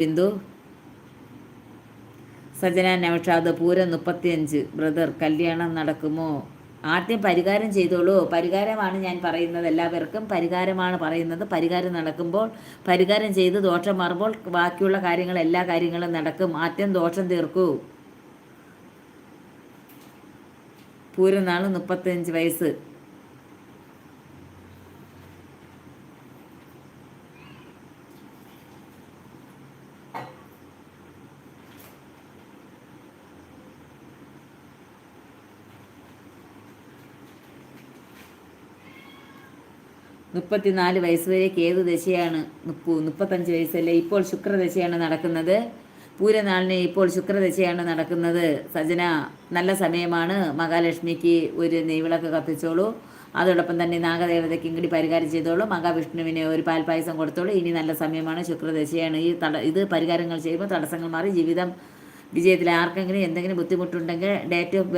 Bindu. Sajana Naushad. Pooram 35 brother, കല്യാണം നടക്കുമോ? ആദ്യം പരിഹാരം ചെയ്തോളൂ. പരിഹാരമാണ് ഞാൻ പറയുന്നത്, എല്ലാവർക്കും പരിഹാരമാണ് പറയുന്നത്. പരിഹാരം നടക്കുമ്പോൾ, പരിഹാരം ചെയ്ത് ദോഷം മാറുമ്പോൾ ബാക്കിയുള്ള കാര്യങ്ങൾ, എല്ലാ കാര്യങ്ങളും നടക്കും. ആദ്യം ദോഷം തീർക്കൂ. പൂരനാൾ 35 വയസ്സ്. മുപ്പത്തിനാല് വയസ്സ് വരെ ഏത് ദശയാണ്? 35 വയസ്സല്ലേ? ഇപ്പോൾ ശുക്രദശയാണ് നടക്കുന്നത്. പൂരനാളിന് ഇപ്പോൾ ശുക്രദശയാണ് നടക്കുന്നത്. സജന, നല്ല സമയമാണ്. മഹാലക്ഷ്മിക്ക് ഒരു നെയ്വിളക്ക് കത്തിച്ചോളൂ. അതോടൊപ്പം തന്നെ നാഗദേവതയ്ക്കും കൂടി പരിഹാരം ചെയ്തോളൂ. മഹാവിഷ്ണുവിന് ഒരു പാൽപ്പായസം കൊടുത്തോളൂ. ഇനി നല്ല സമയമാണ്, ശുക്രദശയാണ്. ഇത് പരിഹാരങ്ങൾ ചെയ്യുമ്പോൾ തടസ്സങ്ങൾ മാറി ജീവിതം വിജയത്തിൽ. ആർക്കെങ്കിലും എന്തെങ്കിലും ബുദ്ധിമുട്ടുണ്ടെങ്കിൽ ഡേറ്റ് ഓഫ്